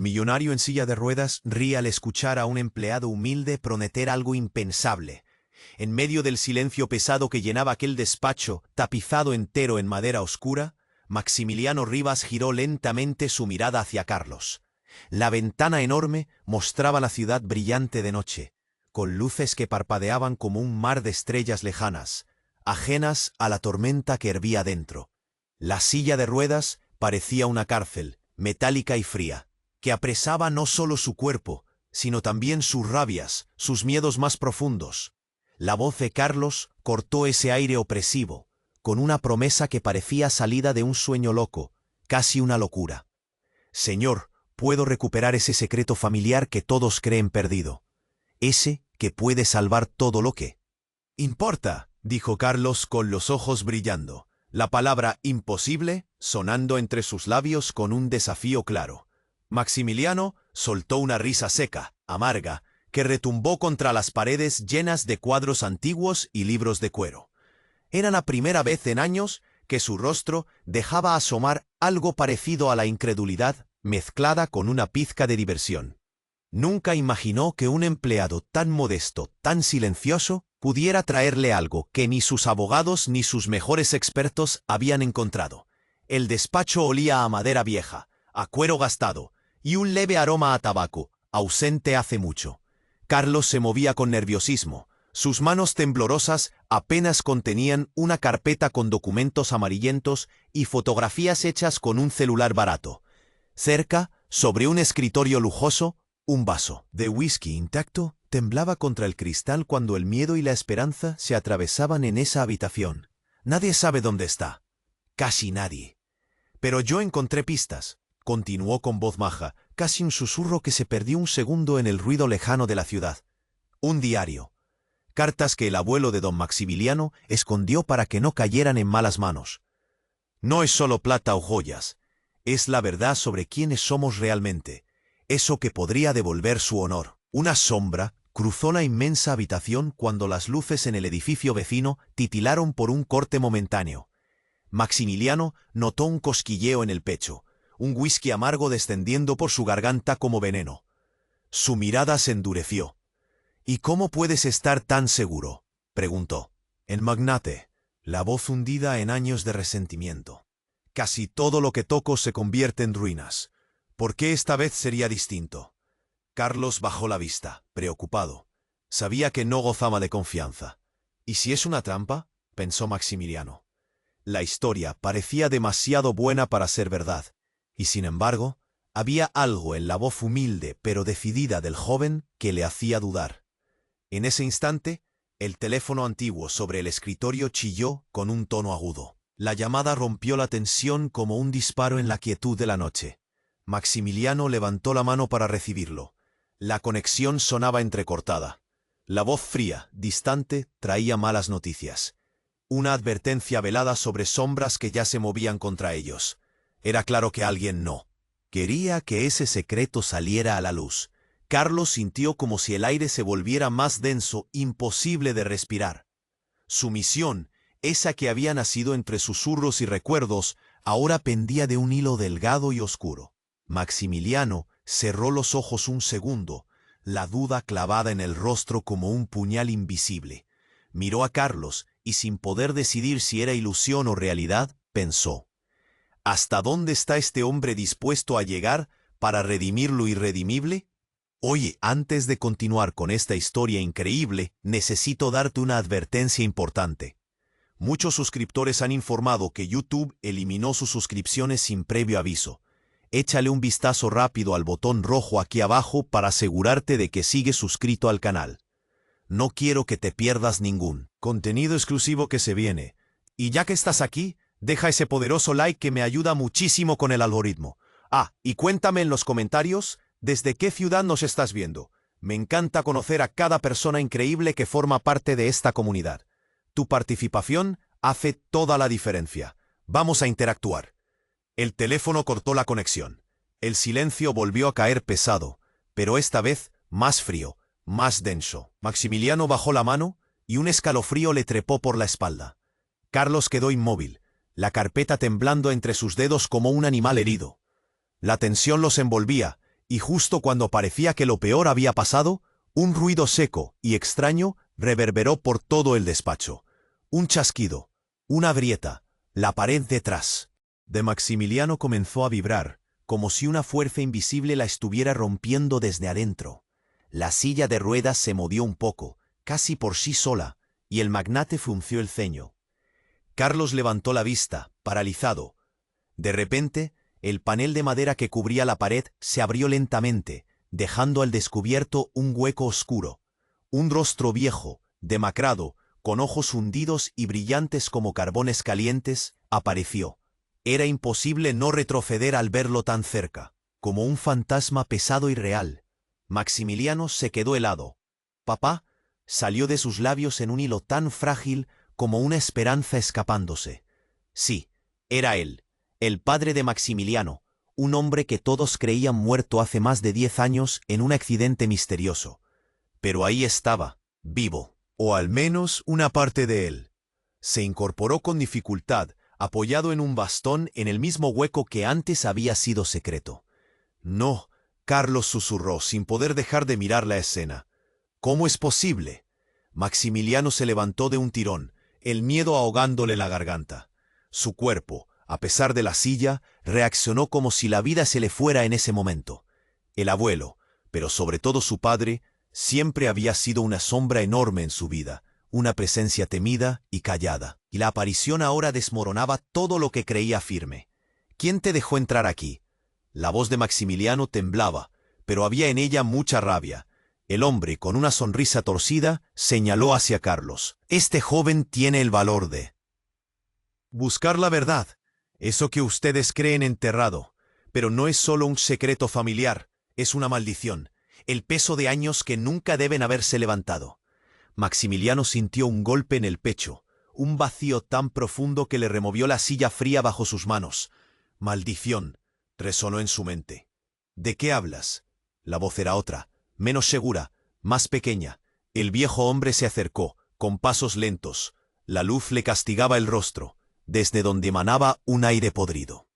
millonario en silla de ruedas ríe al escuchar a un empleado humilde prometer algo impensable. En medio del silencio pesado que llenaba aquel despacho, tapizado entero en madera oscura, Maximiliano Rivas giró lentamente su mirada hacia Carlos. La ventana enorme mostraba la ciudad brillante de noche, con luces que parpadeaban como un mar de estrellas lejanas, ajenas a la tormenta que hervía dentro. La silla de ruedas parecía una cárcel, metálica y fría, que apresaba no solo su cuerpo, sino también sus rabias, sus miedos más profundos. La voz de Carlos cortó ese aire opresivo, con una promesa que parecía salida de un sueño loco, casi una locura. Señor, puedo recuperar ese secreto familiar que todos creen perdido. Ese que puede salvar todo lo que importa, dijo Carlos con los ojos brillando, la palabra imposible sonando entre sus labios con un desafío claro. Maximiliano soltó una risa seca, amarga, que retumbó contra las paredes llenas de cuadros antiguos y libros de cuero. Era la primera vez en años que su rostro dejaba asomar algo parecido a la incredulidad mezclada con una pizca de diversión. Nunca imaginó que un empleado tan modesto, tan silencioso, pudiera traerle algo que ni sus abogados ni sus mejores expertos habían encontrado. El despacho olía a madera vieja, a cuero gastado, y un leve aroma a tabaco, ausente hace mucho. Carlos se movía con nerviosismo. Sus manos temblorosas apenas contenían una carpeta con documentos amarillentos y fotografías hechas con un celular barato. Cerca, sobre un escritorio lujoso, un vaso de whisky intacto temblaba contra el cristal cuando el miedo y la esperanza se atravesaban en esa habitación. Nadie sabe dónde está. Casi nadie. Pero yo encontré pistas, continuó con voz maja, casi un susurro que se perdió un segundo en el ruido lejano de la ciudad. Un diario. Cartas que el abuelo de don Maximiliano escondió para que no cayeran en malas manos. No es solo plata o joyas, es la verdad sobre quiénes somos realmente, eso que podría devolver su honor. Una sombra cruzó la inmensa habitación cuando las luces en el edificio vecino titilaron por un corte momentáneo. Maximiliano notó un cosquilleo en el pecho, un whisky amargo descendiendo por su garganta como veneno. Su mirada se endureció. «¿Y cómo puedes estar tan seguro?», preguntó. El magnate, la voz hundida en años de resentimiento. «Casi todo lo que toco se convierte en ruinas. ¿Por qué esta vez sería distinto?». Carlos bajó la vista, preocupado. Sabía que no gozaba de confianza. «¿Y si es una trampa?», pensó Maximiliano. La historia parecía demasiado buena para ser verdad, y sin embargo, había algo en la voz humilde pero decidida del joven que le hacía dudar. En ese instante, el teléfono antiguo sobre el escritorio chilló con un tono agudo. La llamada rompió la tensión como un disparo en la quietud de la noche. Maximiliano levantó la mano para recibirlo. La conexión sonaba entrecortada. La voz fría, distante, traía malas noticias. Una advertencia velada sobre sombras que ya se movían contra ellos. Era claro que alguien no quería que ese secreto saliera a la luz. Carlos sintió como si el aire se volviera más denso, imposible de respirar. Su misión, esa que había nacido entre susurros y recuerdos, ahora pendía de un hilo delgado y oscuro. Maximiliano cerró los ojos un segundo, la duda clavada en el rostro como un puñal invisible. Miró a Carlos y sin poder decidir si era ilusión o realidad, pensó: ¿hasta dónde está este hombre dispuesto a llegar para redimir lo irredimible? Oye, antes de continuar con esta historia increíble, necesito darte una advertencia importante. Muchos suscriptores han informado que YouTube eliminó sus suscripciones sin previo aviso. Échale un vistazo rápido al botón rojo aquí abajo para asegurarte de que sigues suscrito al canal. No quiero que te pierdas ningún contenido exclusivo que se viene. Y ya que estás aquí, deja ese poderoso like que me ayuda muchísimo con el algoritmo. Y cuéntame en los comentarios desde qué ciudad nos estás viendo. Me encanta conocer a cada persona increíble que forma parte de esta comunidad. Tu participación hace toda la diferencia. Vamos a interactuar. El teléfono cortó la conexión. El silencio volvió a caer pesado, pero esta vez más frío, más denso. Maximiliano bajó la mano y un escalofrío le trepó por la espalda. Carlos quedó inmóvil, la carpeta temblando entre sus dedos como un animal herido. La tensión los envolvía, Y justo cuando parecía que lo peor había pasado, un ruido seco y extraño reverberó por todo el despacho. Un chasquido, una grieta, la pared detrás de Maximiliano comenzó a vibrar, como si una fuerza invisible la estuviera rompiendo desde adentro. La silla de ruedas se movió un poco, casi por sí sola, y el magnate frunció el ceño. Carlos levantó la vista, paralizado. De repente, el panel de madera que cubría la pared se abrió lentamente, dejando al descubierto un hueco oscuro. Un rostro viejo, demacrado, con ojos hundidos y brillantes como carbones calientes, apareció. Era imposible no retroceder al verlo tan cerca, como un fantasma pesado y real. Maximiliano se quedó helado. «Papá», salió de sus labios en un hilo tan frágil como una esperanza escapándose. Sí, era él, el padre de Maximiliano, un hombre que todos creían muerto hace más de 10 años en un accidente misterioso. Pero ahí estaba, vivo, o al menos una parte de él. Se incorporó con dificultad, apoyado en un bastón en el mismo hueco que antes había sido secreto. «No», Carlos susurró sin poder dejar de mirar la escena. «¿Cómo es posible?» Maximiliano se levantó de un tirón, el miedo ahogándole la garganta. Su cuerpo, a pesar de la silla, reaccionó como si la vida se le fuera en ese momento. El abuelo, pero sobre todo su padre, siempre había sido una sombra enorme en su vida, una presencia temida y callada, y la aparición ahora desmoronaba todo lo que creía firme. «¿Quién te dejó entrar aquí?» La voz de Maximiliano temblaba, pero había en ella mucha rabia. El hombre, con una sonrisa torcida, señaló hacia Carlos. «Este joven tiene el valor de buscar la verdad, eso que ustedes creen enterrado. Pero no es solo un secreto familiar, es una maldición, el peso de años que nunca deben haberse levantado». Maximiliano sintió un golpe en el pecho, un vacío tan profundo que le removió la silla fría bajo sus manos. «Maldición», resonó en su mente. «¿De qué hablas?» La voz era otra, menos segura, más pequeña. El viejo hombre se acercó, con pasos lentos. La luz le castigaba el rostro, desde donde emanaba un aire podrido.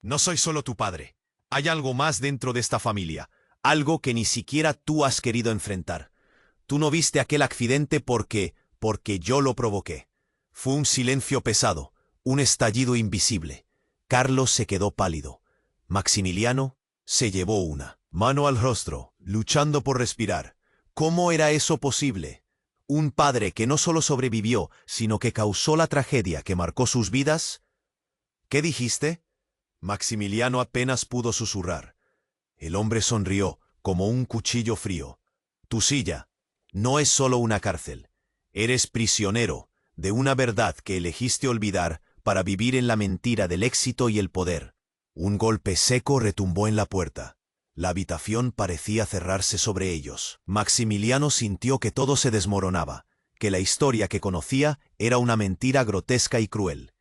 «No soy solo tu padre. Hay algo más dentro de esta familia, algo que ni siquiera tú has querido enfrentar. Tú no viste aquel accidente porque yo lo provoqué. Fue un silencio pesado, un estallido invisible». Carlos se quedó pálido. Maximiliano se llevó una mano al rostro, luchando por respirar. ¿Cómo era eso posible? Un padre que no solo sobrevivió, sino que causó la tragedia que marcó sus vidas. «¿Qué dijiste?» Maximiliano apenas pudo susurrar. El hombre sonrió, como un cuchillo frío. «Tu silla no es solo una cárcel. Eres prisionero de una verdad que elegiste olvidar para vivir en la mentira del éxito y el poder». Un golpe seco retumbó en la puerta. La habitación parecía cerrarse sobre ellos. Maximiliano sintió que todo se desmoronaba, que la historia que conocía era una mentira grotesca y cruel.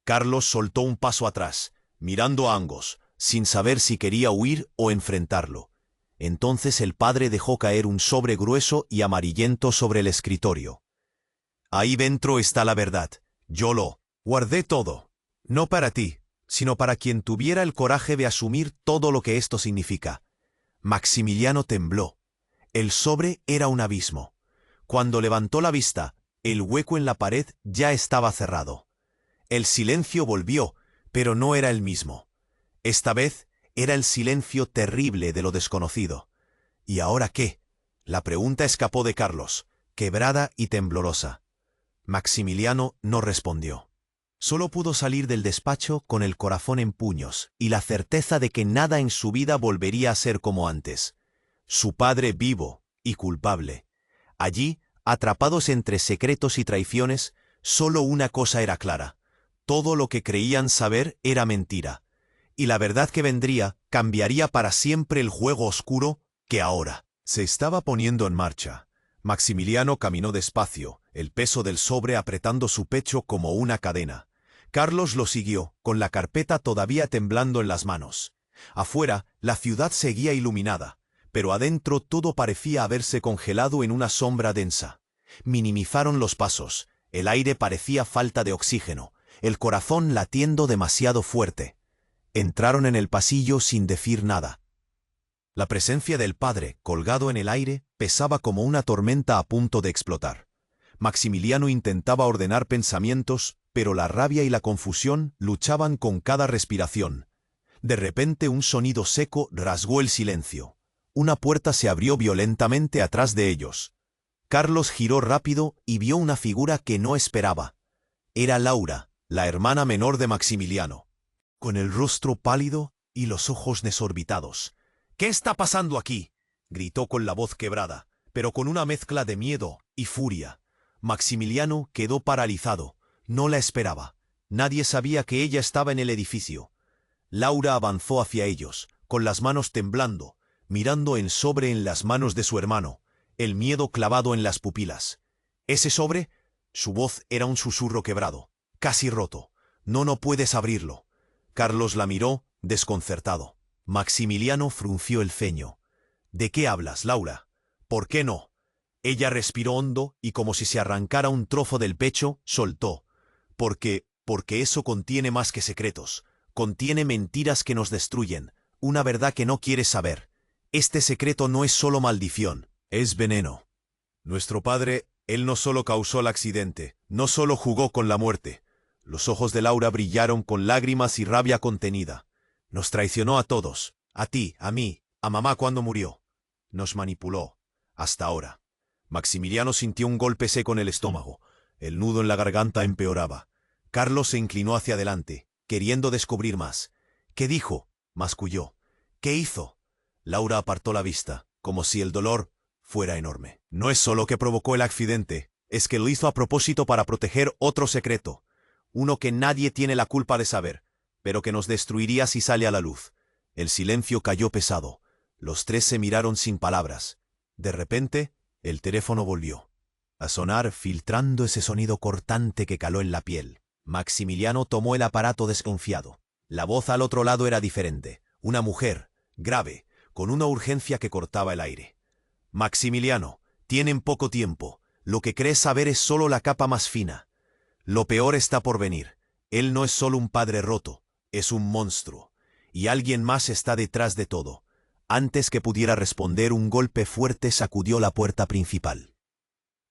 Carlos soltó un paso atrás, mirando a ambos, sin saber si quería huir o enfrentarlo. Entonces el padre dejó caer un sobre grueso y amarillento sobre el escritorio. «Ahí dentro está la verdad. Yo lo guardé todo. No para ti, sino para quien tuviera el coraje de asumir todo lo que esto significa». Maximiliano tembló. El sobre era un abismo. Cuando levantó la vista, el hueco en la pared ya estaba cerrado. El silencio volvió, pero no era el mismo. Esta vez era el silencio terrible de lo desconocido. «¿Y ahora qué?». La pregunta escapó de Carlos, quebrada y temblorosa. Maximiliano no respondió. Solo pudo salir del despacho con el corazón en puños y la certeza de que nada en su vida volvería a ser como antes. Su padre vivo y culpable. Allí, atrapados entre secretos y traiciones, solo una cosa era clara. Todo lo que creían saber era mentira. Y la verdad que vendría cambiaría para siempre el juego oscuro que ahora se estaba poniendo en marcha. Maximiliano caminó despacio, el peso del sobre apretando su pecho como una cadena. Carlos lo siguió, con la carpeta todavía temblando en las manos. Afuera, la ciudad seguía iluminada, pero adentro todo parecía haberse congelado en una sombra densa. Minimizaron los pasos, el aire parecía falta de oxígeno, el corazón latiendo demasiado fuerte. Entraron en el pasillo sin decir nada. La presencia del padre, colgado en el aire, pesaba como una tormenta a punto de explotar. Maximiliano intentaba ordenar pensamientos, pero la rabia y la confusión luchaban con cada respiración. De repente un sonido seco rasgó el silencio. Una puerta se abrió violentamente atrás de ellos. Carlos giró rápido y vio una figura que no esperaba. Era Laura, la hermana menor de Maximiliano, con el rostro pálido y los ojos desorbitados. «¿Qué está pasando aquí?», gritó con la voz quebrada, pero con una mezcla de miedo y furia. Maximiliano quedó paralizado. No la esperaba. Nadie sabía que ella estaba en el edificio. Laura avanzó hacia ellos, con las manos temblando, mirando el sobre en las manos de su hermano, el miedo clavado en las pupilas. «¿Ese sobre?». Su voz era un susurro quebrado, casi roto. «No puedes abrirlo». Carlos la miró, desconcertado. Maximiliano frunció el ceño. «¿De qué hablas, Laura? ¿Por qué no?». Ella respiró hondo y, como si se arrancara un trozo del pecho, soltó. Porque eso contiene más que secretos. Contiene mentiras que nos destruyen, una verdad que no quieres saber. Este secreto no es solo maldición, es veneno. Nuestro padre, él no solo causó el accidente, no solo jugó con la muerte». Los ojos de Laura brillaron con lágrimas y rabia contenida. «Nos traicionó a todos, a ti, a mí, a mamá cuando murió. Nos manipuló, hasta ahora». Maximiliano sintió un golpe seco en el estómago. El nudo en la garganta empeoraba. Carlos se inclinó hacia adelante, queriendo descubrir más. «¿Qué dijo?», masculló. «¿Qué hizo?». Laura apartó la vista, como si el dolor fuera enorme. «No es solo que provocó el accidente, es que lo hizo a propósito para proteger otro secreto. Uno que nadie tiene la culpa de saber, pero que nos destruiría si sale a la luz». El silencio cayó pesado. Los tres se miraron sin palabras. De repente, el teléfono volvió a sonar, filtrando ese sonido cortante que caló en la piel. Maximiliano tomó el aparato desconfiado. La voz al otro lado era diferente. Una mujer, grave, con una urgencia que cortaba el aire. «Maximiliano, tienen poco tiempo. Lo que crees saber es solo la capa más fina. Lo peor está por venir. Él no es solo un padre roto, es un monstruo. Y alguien más está detrás de todo». Antes que pudiera responder, un golpe fuerte sacudió la puerta principal.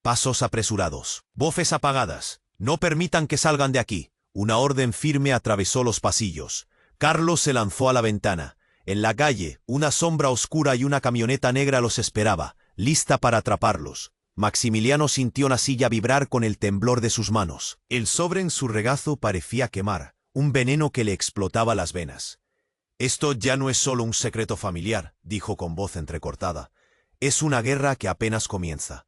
Pasos apresurados, voces apagadas. «No permitan que salgan de aquí». Una orden firme atravesó los pasillos. Carlos se lanzó a la ventana. En la calle, una sombra oscura y una camioneta negra los esperaba, lista para atraparlos. Maximiliano sintió una silla vibrar con el temblor de sus manos. El sobre en su regazo parecía quemar, un veneno que le explotaba las venas. «Esto ya no es solo un secreto familiar», dijo con voz entrecortada. «Es una guerra que apenas comienza».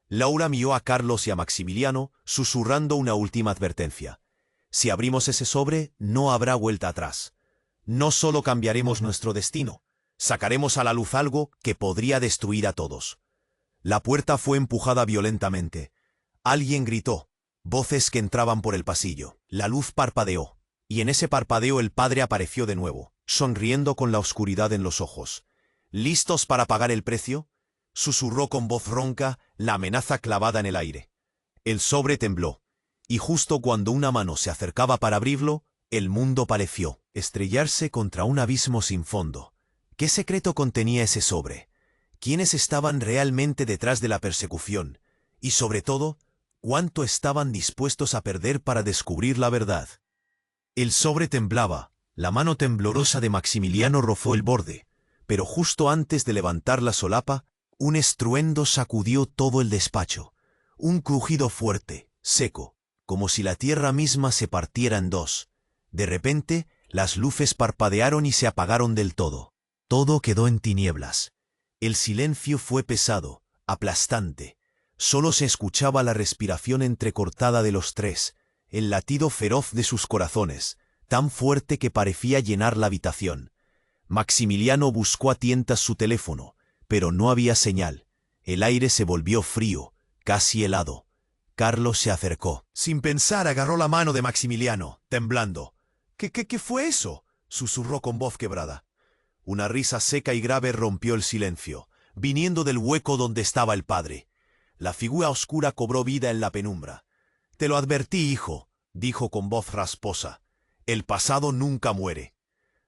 Laura miró a Carlos y a Maximiliano, susurrando una última advertencia. «Si abrimos ese sobre, no habrá vuelta atrás. No solo cambiaremos nuestro destino, sacaremos a la luz algo que podría destruir a todos». La puerta fue empujada violentamente. Alguien gritó. Voces que entraban por el pasillo. La luz parpadeó. Y en ese parpadeo el padre apareció de nuevo, sonriendo con la oscuridad en los ojos. «¿Listos para pagar el precio?», susurró con voz ronca, la amenaza clavada en el aire. El sobre tembló, y justo cuando una mano se acercaba para abrirlo, el mundo pareció estrellarse contra un abismo sin fondo. ¿Qué secreto contenía ese sobre? ¿Quiénes estaban realmente detrás de la persecución? Y sobre todo, ¿cuánto estaban dispuestos a perder para descubrir la verdad? El sobre temblaba. La mano temblorosa de Maximiliano rozó el borde, pero justo antes de levantar la solapa, un estruendo sacudió todo el despacho. Un crujido fuerte, seco, como si la tierra misma se partiera en dos. De repente, las luces parpadearon y se apagaron del todo. Todo quedó en tinieblas. El silencio fue pesado, aplastante. Solo se escuchaba la respiración entrecortada de los tres, el latido feroz de sus corazones, tan fuerte que parecía llenar la habitación. Maximiliano buscó a tientas su teléfono, pero no había señal. El aire se volvió frío, casi helado. Carlos se acercó. Sin pensar, agarró la mano de Maximiliano, temblando. ¿Qué fue eso?, susurró con voz quebrada. Una risa seca y grave rompió el silencio, viniendo del hueco donde estaba el padre. La figura oscura cobró vida en la penumbra. «Te lo advertí, hijo», dijo con voz rasposa. «El pasado nunca muere».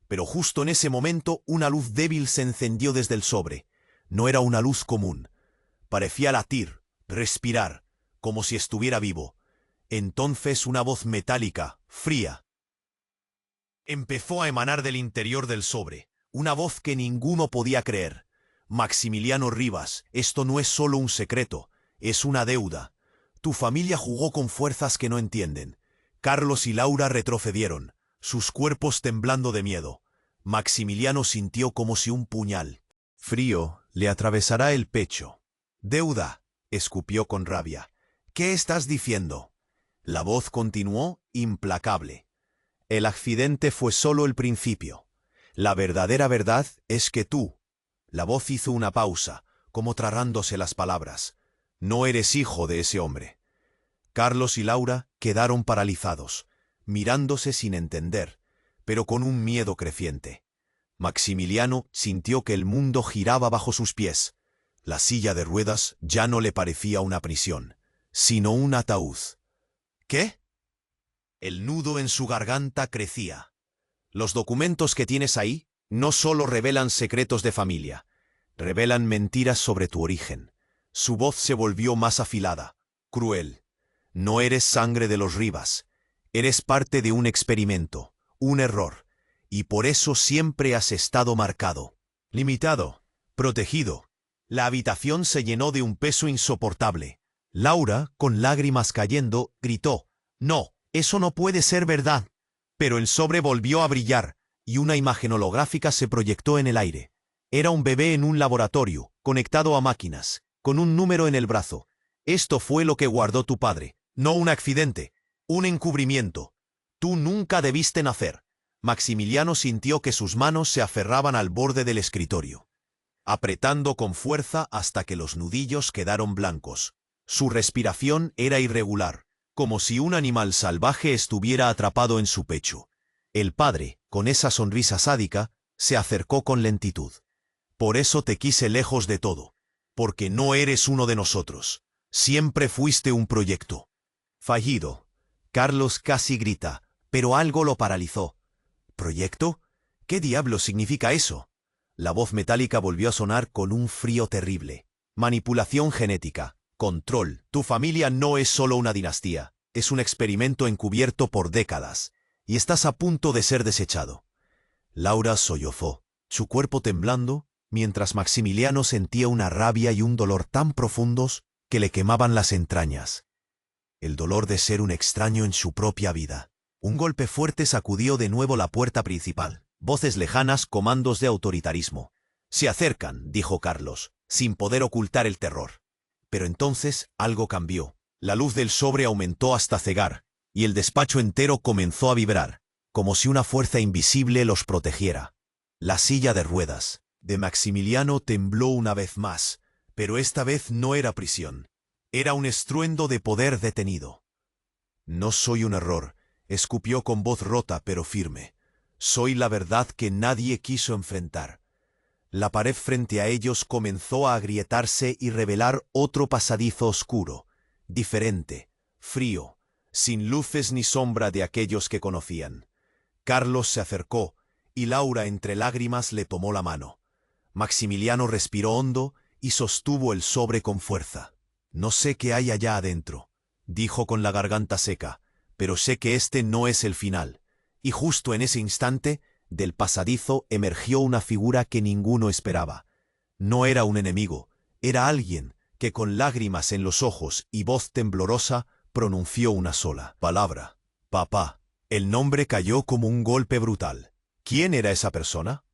Pero justo en ese momento una luz débil se encendió desde el sobre. No era una luz común. Parecía latir, respirar, como si estuviera vivo. Entonces una voz metálica, fría, empezó a emanar del interior del sobre. Una voz que ninguno podía creer. Maximiliano Rivas, esto no es solo un secreto, es una deuda. Tu familia jugó con fuerzas que no entienden. Carlos y Laura retrocedieron, sus cuerpos temblando de miedo. Maximiliano sintió como si un puñal frío le atravesara el pecho. «Deuda», escupió con rabia. «¿Qué estás diciendo?» La voz continuó, implacable. «El accidente fue solo el principio. La verdadera verdad es que tú». La voz hizo una pausa, como tragándose las palabras. «No eres hijo de ese hombre». Carlos y Laura quedaron paralizados, mirándose sin entender, pero con un miedo creciente. Maximiliano sintió que el mundo giraba bajo sus pies. La silla de ruedas ya no le parecía una prisión, sino un ataúd. ¿Qué? El nudo en su garganta crecía. Los documentos que tienes ahí no solo revelan secretos de familia, revelan mentiras sobre tu origen. Su voz se volvió más afilada, cruel. No eres sangre de los Rivas. Eres parte de un experimento, un error, y por eso siempre has estado marcado, limitado, protegido. La habitación se llenó de un peso insoportable. Laura, con lágrimas cayendo, gritó: «No, eso no puede ser verdad». Pero el sobre volvió a brillar, y una imagen holográfica se proyectó en el aire. Era un bebé en un laboratorio, conectado a máquinas, con un número en el brazo. Esto fue lo que guardó tu padre, no un accidente, un encubrimiento. Tú nunca debiste nacer. Maximiliano sintió que sus manos se aferraban al borde del escritorio, apretando con fuerza hasta que los nudillos quedaron blancos. Su respiración era irregular, como si un animal salvaje estuviera atrapado en su pecho. El padre, con esa sonrisa sádica, se acercó con lentitud. «Por eso te quise lejos de todo, porque no eres uno de nosotros. Siempre fuiste un proyecto fallido». Carlos casi grita, pero algo lo paralizó. «¿Proyecto? ¿Qué diablos significa eso?» La voz metálica volvió a sonar con un frío terrible. «Manipulación genética, control. Tu familia no es solo una dinastía, es un experimento encubierto por décadas, y estás a punto de ser desechado». Laura sollozó, su cuerpo temblando, mientras Maximiliano sentía una rabia y un dolor tan profundos que le quemaban las entrañas. El dolor de ser un extraño en su propia vida. Un golpe fuerte sacudió de nuevo la puerta principal. Voces lejanas, comandos de autoritarismo. «Se acercan», dijo Carlos, sin poder ocultar el terror. Pero entonces algo cambió. La luz del sobre aumentó hasta cegar, y el despacho entero comenzó a vibrar, como si una fuerza invisible los protegiera. La silla de ruedas de Maximiliano tembló una vez más, pero esta vez no era prisión. Era un estruendo de poder detenido. «No soy un error», escupió con voz rota pero firme. «Soy la verdad que nadie quiso enfrentar». La pared frente a ellos comenzó a agrietarse y revelar otro pasadizo oscuro, diferente, frío, sin luces ni sombra de aquellos que conocían. Carlos se acercó, y Laura entre lágrimas le tomó la mano. Maximiliano respiró hondo y sostuvo el sobre con fuerza. «No sé qué hay allá adentro», dijo con la garganta seca, «pero sé que este no es el final». Y justo en ese instante, del pasadizo emergió una figura que ninguno esperaba. No era un enemigo, era alguien que con lágrimas en los ojos y voz temblorosa pronunció una sola palabra: «Papá». El nombre cayó como un golpe brutal. ¿Quién era esa persona?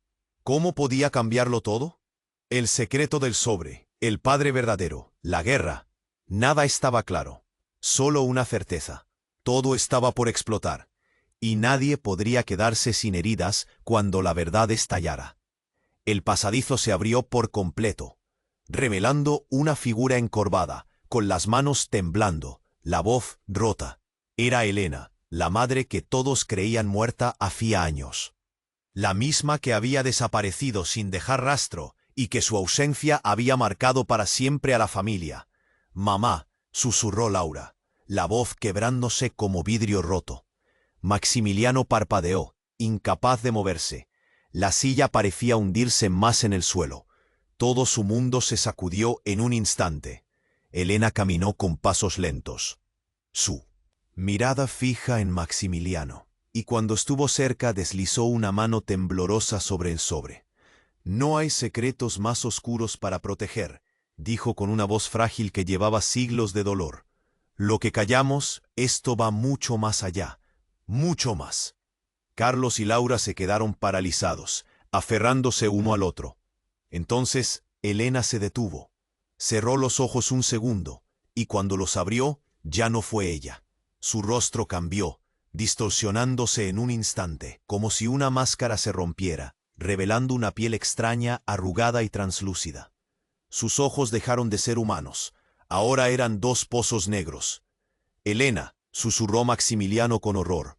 ¿Cómo podía cambiarlo todo? El secreto del sobre, el padre verdadero, la guerra. Nada estaba claro, solo una certeza. Todo estaba por explotar, y nadie podría quedarse sin heridas cuando la verdad estallara. El pasadizo se abrió por completo, revelando una figura encorvada, con las manos temblando, la voz rota. Era Elena, la madre que todos creían muerta hacía años. La misma que había desaparecido sin dejar rastro y que su ausencia había marcado para siempre a la familia. «Mamá», susurró Laura, la voz quebrándose como vidrio roto. Maximiliano parpadeó, incapaz de moverse. La silla parecía hundirse más en el suelo. Todo su mundo se sacudió en un instante. Elena caminó con pasos lentos. Su mirada fija en Maximiliano, y cuando estuvo cerca deslizó una mano temblorosa sobre el sobre. «No hay secretos más oscuros para proteger», dijo con una voz frágil que llevaba siglos de dolor. «Lo que callamos, esto va mucho más allá, mucho más». Carlos y Laura se quedaron paralizados, aferrándose uno al otro. Entonces Elena se detuvo, cerró los ojos un segundo, y cuando los abrió, ya no fue ella. Su rostro cambió, distorsionándose en un instante, como si una máscara se rompiera, revelando una piel extraña, arrugada y translúcida. Sus ojos dejaron de ser humanos, ahora eran dos pozos negros. «Elena», susurró Maximiliano con horror.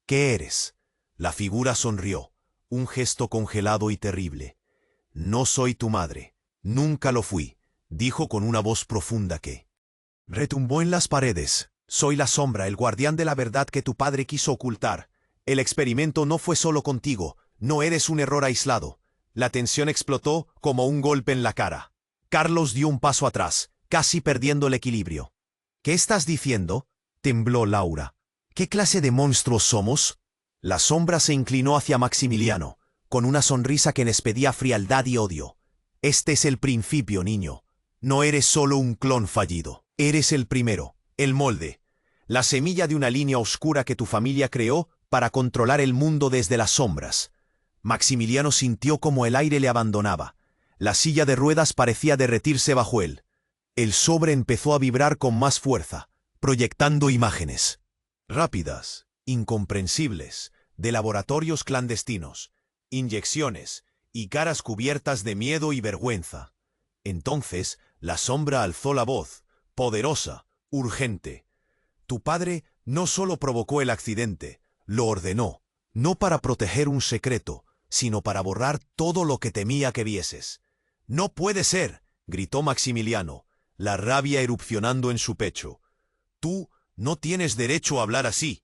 «¿Qué eres?» La figura sonrió, un gesto congelado y terrible. «No soy tu madre, nunca lo fui», dijo con una voz profunda que retumbó en las paredes. «Soy la sombra, el guardián de la verdad que tu padre quiso ocultar. El experimento no fue solo contigo, no eres un error aislado». La tensión explotó como un golpe en la cara. Carlos dio un paso atrás, casi perdiendo el equilibrio. «¿Qué estás diciendo?», tembló Laura. «¿Qué clase de monstruos somos?». La sombra se inclinó hacia Maximiliano, con una sonrisa que despedía frialdad y odio. «Este es el principio, niño. No eres solo un clon fallido. Eres el primero, el molde, la semilla de una línea oscura que tu familia creó para controlar el mundo desde las sombras». Maximiliano sintió como el aire le abandonaba. La silla de ruedas parecía derretirse bajo él. El sobre empezó a vibrar con más fuerza, proyectando imágenes rápidas, incomprensibles, de laboratorios clandestinos, inyecciones y caras cubiertas de miedo y vergüenza. Entonces la sombra alzó la voz, poderosa, urgente. «Tu padre no solo provocó el accidente, lo ordenó, no para proteger un secreto, sino para borrar todo lo que temía que vieses». «No puede ser», gritó Maximiliano, la rabia erupcionando en su pecho. «Tú no tienes derecho a hablar así».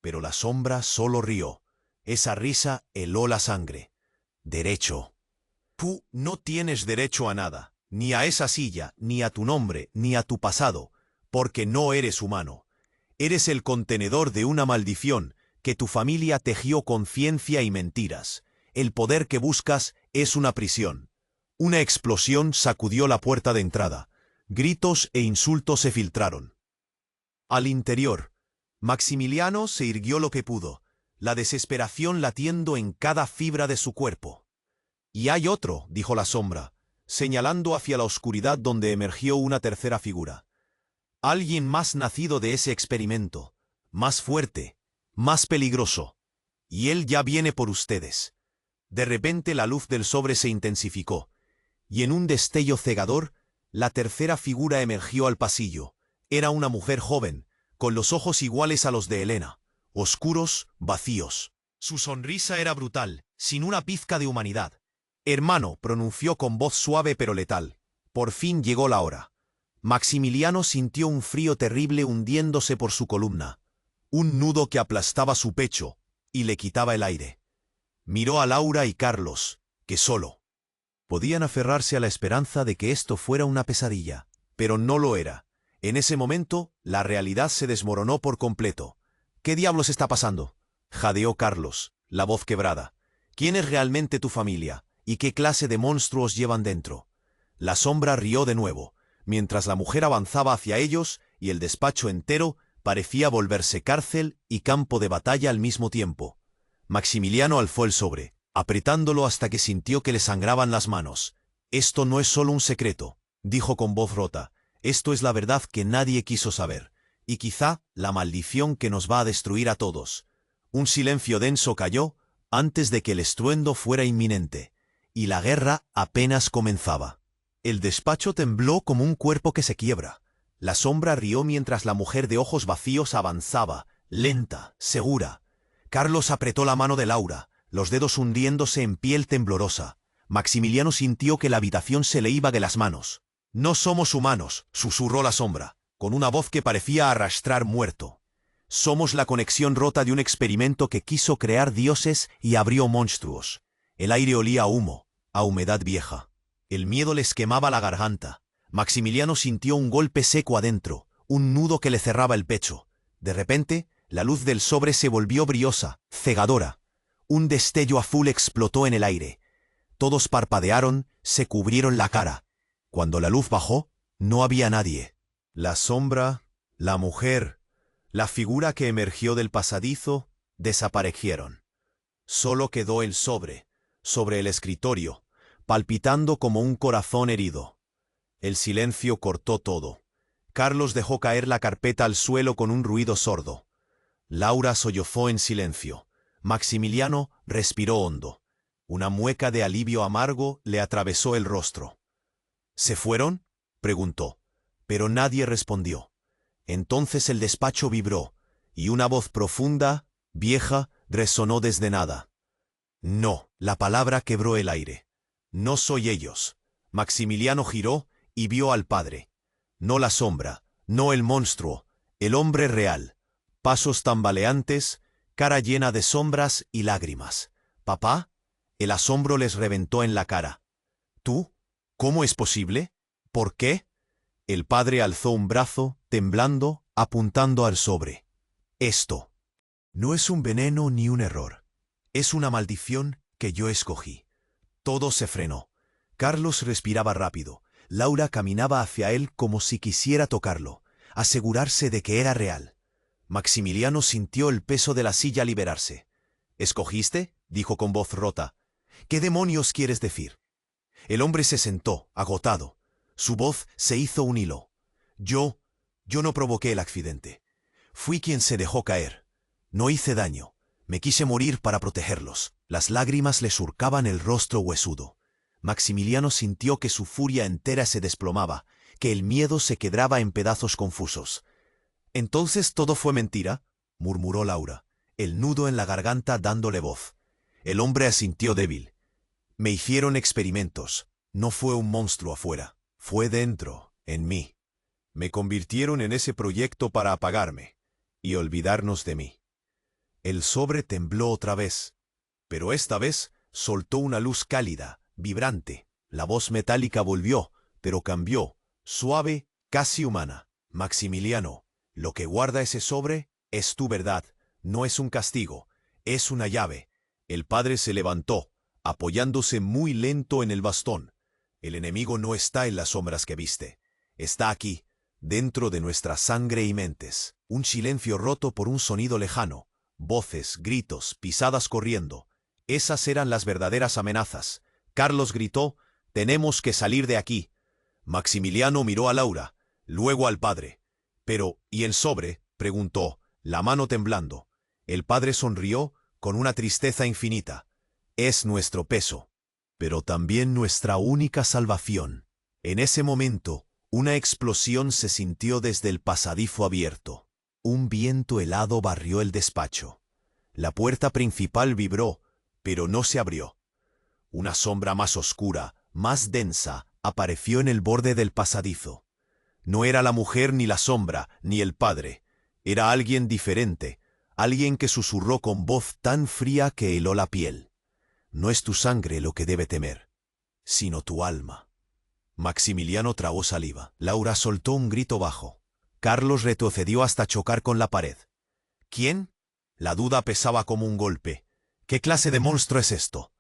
Pero la sombra solo rió. Esa risa heló la sangre. «Derecho. Tú no tienes derecho a nada, ni a esa silla, ni a tu nombre, ni a tu pasado, porque no eres humano. Eres el contenedor de una maldición que tu familia tejió con ciencia y mentiras. El poder que buscas es una prisión». Una explosión sacudió la puerta de entrada. Gritos e insultos se filtraron. Al interior, Maximiliano se irguió lo que pudo, la desesperación latiendo en cada fibra de su cuerpo. «Y hay otro», dijo la sombra, señalando hacia la oscuridad donde emergió una tercera figura. «Alguien más nacido de ese experimento, más fuerte, más peligroso. Y él ya viene por ustedes». De repente la luz del sobre se intensificó, y en un destello cegador, la tercera figura emergió al pasillo. Era una mujer joven, con los ojos iguales a los de Elena, oscuros, vacíos. Su sonrisa era brutal, sin una pizca de humanidad. «Hermano», pronunció con voz suave pero letal. Por fin llegó la hora. Maximiliano sintió un frío terrible hundiéndose por su columna, un nudo que aplastaba su pecho y le quitaba el aire. Miró a Laura y Carlos, que solo podían aferrarse a la esperanza de que esto fuera una pesadilla, pero no lo era. En ese momento, la realidad se desmoronó por completo. «¿Qué diablos está pasando?», jadeó Carlos, la voz quebrada. «¿Quién es realmente tu familia? ¿Y qué clase de monstruos llevan dentro?». La sombra rió de nuevo, mientras la mujer avanzaba hacia ellos y el despacho entero parecía volverse cárcel y campo de batalla al mismo tiempo. Maximiliano alzó el sobre, apretándolo hasta que sintió que le sangraban las manos. «Esto no es solo un secreto», dijo con voz rota. «Esto es la verdad que nadie quiso saber, y quizá la maldición que nos va a destruir a todos». Un silencio denso cayó antes de que el estruendo fuera inminente, y la guerra apenas comenzaba. El despacho tembló como un cuerpo que se quiebra. La sombra rió mientras la mujer de ojos vacíos avanzaba, lenta, segura. Carlos apretó la mano de Laura, los dedos hundiéndose en piel temblorosa. Maximiliano sintió que la habitación se le iba de las manos. «No somos humanos», susurró la sombra, con una voz que parecía arrastrar muerto. «Somos la conexión rota de un experimento que quiso crear dioses y abrió monstruos. El aire olía a humo, a humedad vieja. El miedo les quemaba la garganta. Maximiliano sintió un golpe seco adentro, un nudo que le cerraba el pecho. De repente, la luz del sobre se volvió briosa, cegadora. Un destello azul explotó en el aire. Todos parpadearon, se cubrieron la cara. Cuando la luz bajó, no había nadie. La sombra, la mujer, la figura que emergió del pasadizo, desaparecieron. Solo quedó el sobre el escritorio, palpitando como un corazón herido. El silencio cortó todo. Carlos dejó caer la carpeta al suelo con un ruido sordo. Laura sollozó en silencio. Maximiliano respiró hondo. Una mueca de alivio amargo le atravesó el rostro. ¿Se fueron?, preguntó, pero nadie respondió. Entonces el despacho vibró, y una voz profunda, vieja, resonó desde nada. No, la palabra quebró el aire. No soy ellos. Maximiliano giró y vio al padre. No la sombra, no el monstruo, el hombre real. Pasos tambaleantes, cara llena de sombras y lágrimas. ¿Papá? El asombro les reventó en la cara. ¿Tú? ¿Cómo es posible? ¿Por qué? El padre alzó un brazo, temblando, apuntando al sobre. Esto no es un veneno ni un error. Es una maldición que yo escogí. Todo se frenó. Carlos respiraba rápido. Laura caminaba hacia él como si quisiera tocarlo, asegurarse de que era real. Maximiliano sintió el peso de la silla liberarse. ¿Escogiste?, dijo con voz rota. ¿Qué demonios quieres decir? El hombre se sentó, agotado. Su voz se hizo un hilo. Yo no provoqué el accidente. Fui quien se dejó caer. No hice daño. Me quise morir para protegerlos. Las lágrimas le surcaban el rostro huesudo. Maximiliano sintió que su furia entera se desplomaba, que el miedo se quebraba en pedazos confusos. «¿Entonces todo fue mentira?», murmuró Laura, el nudo en la garganta dándole voz. El hombre asintió débil. «Me hicieron experimentos. No fue un monstruo afuera. Fue dentro, en mí. Me convirtieron en ese proyecto para apagarme y olvidarnos de mí». El sobre tembló otra vez, pero esta vez soltó una luz cálida, vibrante. La voz metálica volvió, pero cambió, suave, casi humana. «Maximiliano, lo que guarda ese sobre es tu verdad, no es un castigo, es una llave». El padre se levantó, apoyándose muy lento en el bastón. «El enemigo no está en las sombras que viste. Está aquí, dentro de nuestra sangre y mentes». Un silencio roto por un sonido lejano. Voces, gritos, pisadas corriendo. Esas eran las verdaderas amenazas. Carlos gritó: «Tenemos que salir de aquí». Maximiliano miró a Laura, luego al padre. «Pero, ¿y el sobre?», preguntó, la mano temblando. El padre sonrió con una tristeza infinita. «Es nuestro peso, pero también nuestra única salvación». En ese momento, una explosión se sintió desde el pasadizo abierto. Un viento helado barrió el despacho. La puerta principal vibró, pero no se abrió. Una sombra más oscura, más densa, apareció en el borde del pasadizo. No era la mujer ni la sombra, ni el padre. Era alguien diferente, alguien que susurró con voz tan fría que heló la piel. «No es tu sangre lo que debe temer, sino tu alma». Maximiliano tragó saliva. Laura soltó un grito bajo. Carlos retrocedió hasta chocar con la pared. «¿Quién?». La duda pesaba como un golpe. «¿Qué clase de monstruo es esto?».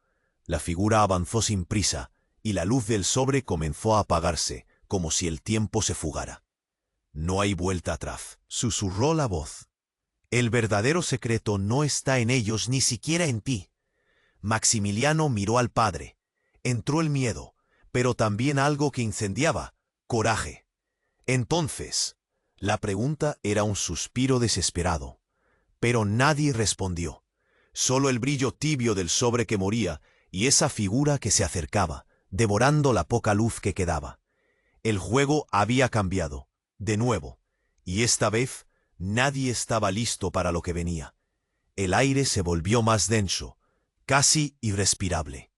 La figura avanzó sin prisa, y la luz del sobre comenzó a apagarse, como si el tiempo se fugara. «No hay vuelta atrás», susurró la voz. «El verdadero secreto no está en ellos, ni siquiera en ti». Maximiliano miró al padre. Entró el miedo, pero también algo que incendiaba: coraje. «Entonces…». La pregunta era un suspiro desesperado, pero nadie respondió. Solo el brillo tibio del sobre que moría y esa figura que se acercaba, devorando la poca luz que quedaba. El juego había cambiado, de nuevo, y esta vez nadie estaba listo para lo que venía. El aire se volvió más denso, casi irrespirable.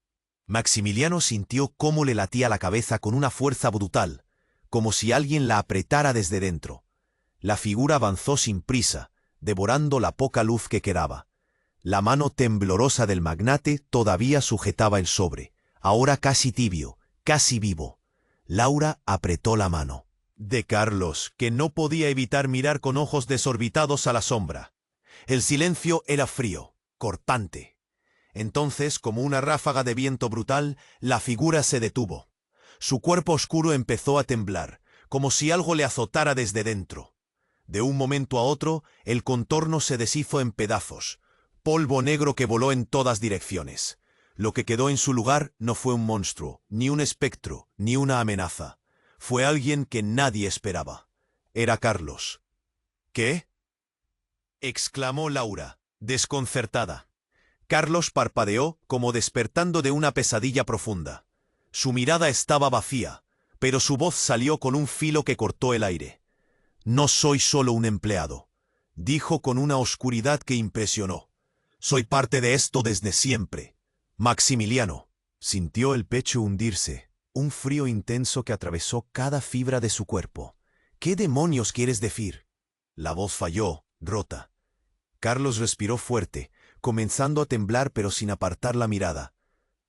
Maximiliano sintió cómo le latía la cabeza con una fuerza brutal, como si alguien la apretara desde dentro. La figura avanzó sin prisa, devorando la poca luz que quedaba. La mano temblorosa del magnate todavía sujetaba el sobre, ahora casi tibio, casi vivo. Laura apretó la mano de Carlos, que no podía evitar mirar con ojos desorbitados a la sombra. El silencio era frío, cortante. Entonces, como una ráfaga de viento brutal, la figura se detuvo. Su cuerpo oscuro empezó a temblar, como si algo le azotara desde dentro. De un momento a otro, el contorno se deshizo en pedazos, polvo negro que voló en todas direcciones. Lo que quedó en su lugar no fue un monstruo, ni un espectro, ni una amenaza. Fue alguien que nadie esperaba. Era Carlos. ¿Qué? Exclamó Laura, desconcertada. Carlos parpadeó como despertando de una pesadilla profunda. Su mirada estaba vacía, pero su voz salió con un filo que cortó el aire. No soy solo un empleado, dijo con una oscuridad que impresionó. Soy parte de esto desde siempre. Maximiliano sintió el pecho hundirse, un frío intenso que atravesó cada fibra de su cuerpo. ¿Qué demonios quieres decir? La voz falló, rota. Carlos respiró fuerte, comenzando a temblar pero sin apartar la mirada.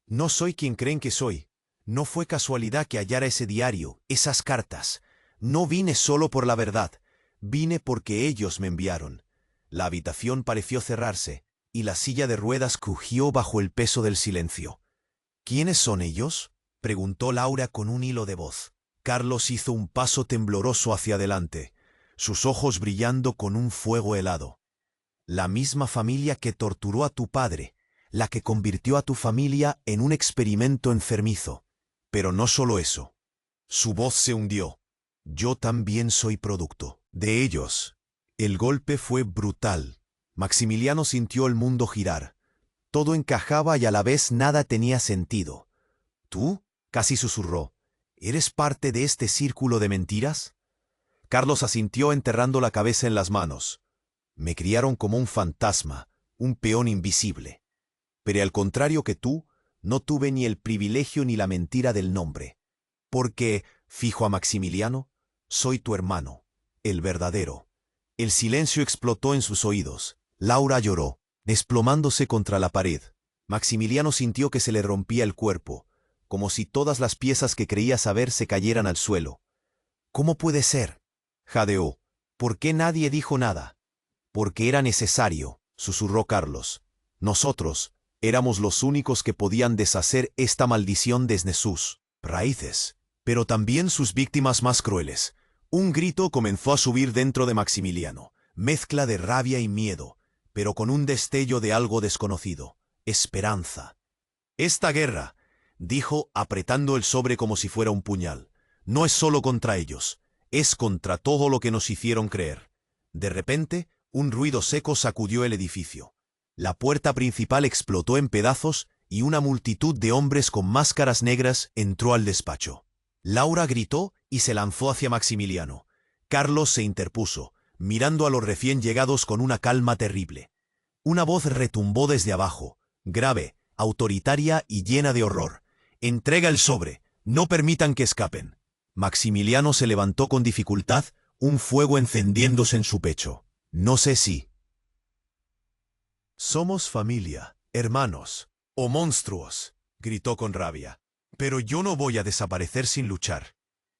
No soy quien creen que soy. No fue casualidad que hallara ese diario, esas cartas. No vine solo por la verdad. Vine porque ellos me enviaron. La habitación pareció cerrarse, y la silla de ruedas crujió bajo el peso del silencio. ¿Quiénes son ellos?, preguntó Laura con un hilo de voz. Carlos hizo un paso tembloroso hacia adelante, sus ojos brillando con un fuego helado. La misma familia que torturó a tu padre, la que convirtió a tu familia en un experimento enfermizo. Pero no solo eso. Su voz se hundió. Yo también soy producto de ellos. El golpe fue brutal. Maximiliano sintió el mundo girar. Todo encajaba y a la vez nada tenía sentido. ¿Tú?, casi susurró. ¿Eres parte de este círculo de mentiras? Carlos asintió enterrando la cabeza en las manos. Me criaron como un fantasma, un peón invisible. Pero al contrario que tú, no tuve ni el privilegio ni la mentira del nombre. Porque, fijo a Maximiliano, soy tu hermano, el verdadero. El silencio explotó en sus oídos. Laura lloró, desplomándose contra la pared. Maximiliano sintió que se le rompía el cuerpo, como si todas las piezas que creía saber se cayeran al suelo. ¿Cómo puede ser?, jadeó. ¿Por qué nadie dijo nada? Porque era necesario, susurró Carlos. Nosotros éramos los únicos que podían deshacer esta maldición desde sus raíces, pero también sus víctimas más crueles. Un grito comenzó a subir dentro de Maximiliano, mezcla de rabia y miedo, pero con un destello de algo desconocido, esperanza. Esta guerra, dijo apretando el sobre como si fuera un puñal, no es solo contra ellos, es contra todo lo que nos hicieron creer. De repente, un ruido seco sacudió el edificio. La puerta principal explotó en pedazos y una multitud de hombres con máscaras negras entró al despacho. Laura gritó y se lanzó hacia Maximiliano. Carlos se interpuso, mirando a los recién llegados con una calma terrible. Una voz retumbó desde abajo, grave, autoritaria y llena de horror. «Entrega el sobre, no permitan que escapen». Maximiliano se levantó con dificultad, un fuego encendiéndose en su pecho. «No sé si somos familia, hermanos o monstruos», gritó con rabia. «Pero yo no voy a desaparecer sin luchar».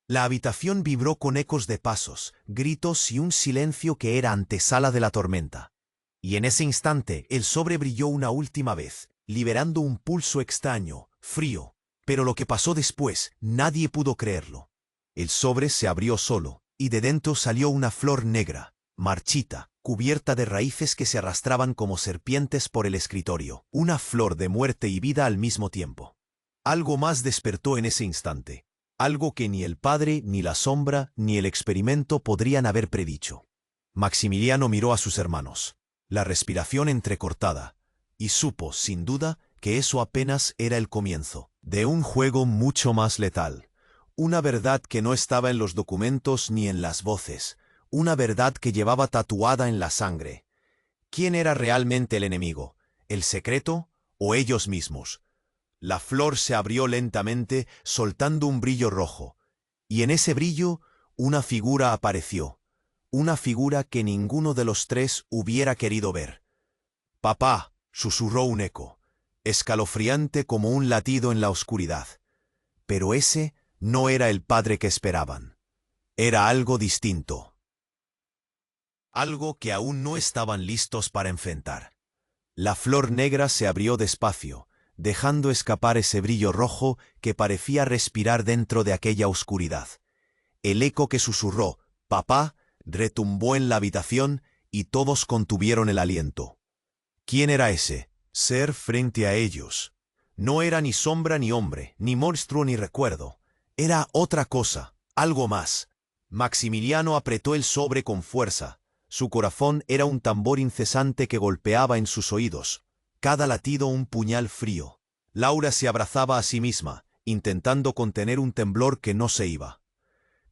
La habitación vibró con ecos de pasos, gritos y un silencio que era antesala de la tormenta. Y en ese instante el sobre brilló una última vez, liberando un pulso extraño, frío. Pero lo que pasó después, nadie pudo creerlo. El sobre se abrió solo, y de dentro salió una flor negra, marchita, cubierta de raíces que se arrastraban como serpientes por el escritorio. Una flor de muerte y vida al mismo tiempo. Algo más despertó en ese instante. Algo que ni el padre, ni la sombra, ni el experimento podrían haber predicho. Maximiliano miró a sus hermanos, la respiración entrecortada, y supo, sin duda, que eso apenas era el comienzo de un juego mucho más letal. Una verdad que no estaba en los documentos ni en las voces, una verdad que llevaba tatuada en la sangre. ¿Quién era realmente el enemigo? ¿El secreto o ellos mismos? La flor se abrió lentamente, soltando un brillo rojo, y en ese brillo una figura apareció, una figura que ninguno de los tres hubiera querido ver. «Papá», susurró un eco, escalofriante como un latido en la oscuridad. Pero ese no era el padre que esperaban. Era algo distinto. Algo que aún no estaban listos para enfrentar. La flor negra se abrió despacio, dejando escapar ese brillo rojo que parecía respirar dentro de aquella oscuridad. El eco que susurró, «Papá», retumbó en la habitación y todos contuvieron el aliento. ¿Quién era ese ser frente a ellos? No era ni sombra ni hombre, ni monstruo ni recuerdo. Era otra cosa, algo más. Maximiliano apretó el sobre con fuerza. Su corazón era un tambor incesante que golpeaba en sus oídos. Cada latido un puñal frío. Laura se abrazaba a sí misma, intentando contener un temblor que no se iba.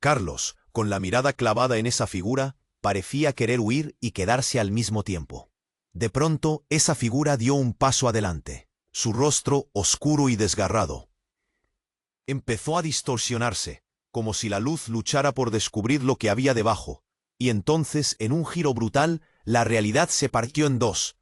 Carlos, con la mirada clavada en esa figura, parecía querer huir y quedarse al mismo tiempo. De pronto, esa figura dio un paso adelante. Su rostro, oscuro y desgarrado, empezó a distorsionarse, como si la luz luchara por descubrir lo que había debajo. Y entonces, en un giro brutal, la realidad se partió en dos.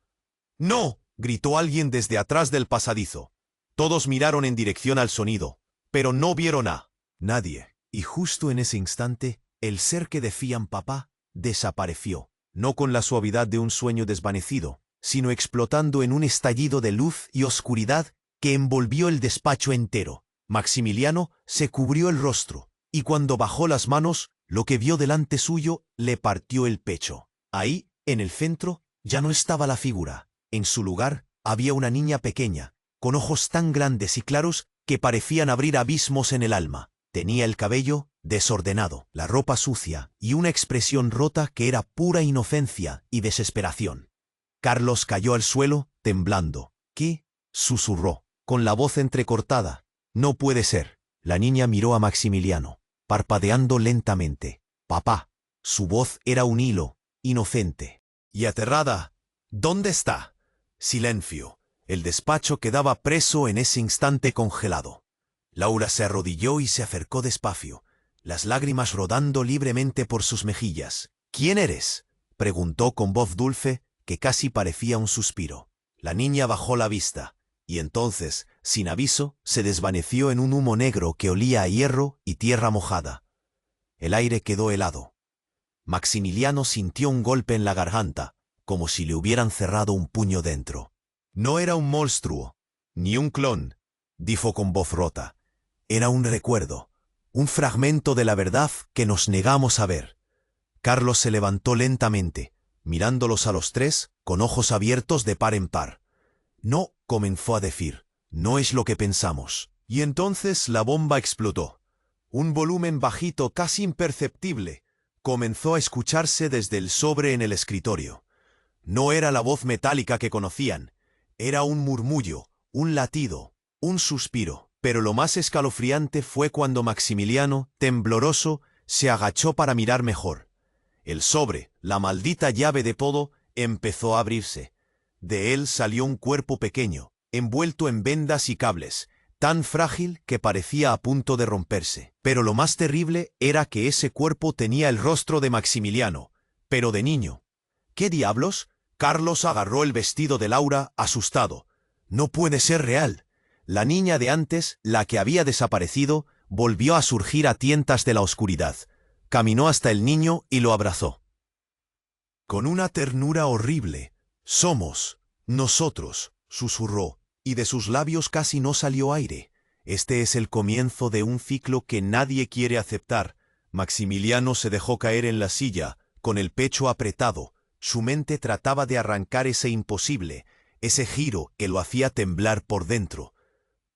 ¡No!, gritó alguien desde atrás del pasadizo. Todos miraron en dirección al sonido, pero no vieron a nadie. Y justo en ese instante, el ser que decían papá desapareció, no con la suavidad de un sueño desvanecido, sino explotando en un estallido de luz y oscuridad que envolvió el despacho entero. Maximiliano se cubrió el rostro, y cuando bajó las manos, lo que vio delante suyo le partió el pecho. Ahí, en el centro, ya no estaba la figura. En su lugar, había una niña pequeña, con ojos tan grandes y claros que parecían abrir abismos en el alma. Tenía el cabello desordenado, la ropa sucia y una expresión rota que era pura inocencia y desesperación. Carlos cayó al suelo, temblando. ¿Qué?, susurró, con la voz entrecortada. No puede ser. La niña miró a Maximiliano, parpadeando lentamente. Papá. Su voz era un hilo, inocente y aterrada. ¿Dónde está? Silencio. El despacho quedaba preso en ese instante congelado. Laura se arrodilló y se acercó despacio, las lágrimas rodando libremente por sus mejillas. ¿Quién eres?, preguntó con voz dulce que casi parecía un suspiro. La niña bajó la vista, y entonces, sin aviso, se desvaneció en un humo negro que olía a hierro y tierra mojada. El aire quedó helado. Maximiliano sintió un golpe en la garganta, como si le hubieran cerrado un puño dentro. No era un monstruo, ni un clon, dijo con voz rota. Era un recuerdo, un fragmento de la verdad que nos negamos a ver. Carlos se levantó lentamente, mirándolos a los tres con ojos abiertos de par en par. No, comenzó a decir, no es lo que pensamos. Y entonces la bomba explotó. Un volumen bajito, casi imperceptible, comenzó a escucharse desde el sobre en el escritorio. No era la voz metálica que conocían, era un murmullo, un latido, un suspiro. Pero lo más escalofriante fue cuando Maximiliano, tembloroso, se agachó para mirar mejor. El sobre, la maldita llave de todo, empezó a abrirse. De él salió un cuerpo pequeño, envuelto en vendas y cables, tan frágil que parecía a punto de romperse. Pero lo más terrible era que ese cuerpo tenía el rostro de Maximiliano, pero de niño. ¿Qué diablos? Carlos agarró el vestido de Laura, asustado. No puede ser real. La niña de antes, la que había desaparecido, volvió a surgir a tientas de la oscuridad. Caminó hasta el niño y lo abrazó. Con una ternura horrible. «Somos nosotros», susurró, y de sus labios casi no salió aire. Este es el comienzo de un ciclo que nadie quiere aceptar. Maximiliano se dejó caer en la silla, con el pecho apretado. Su mente trataba de arrancar ese imposible, ese giro que lo hacía temblar por dentro.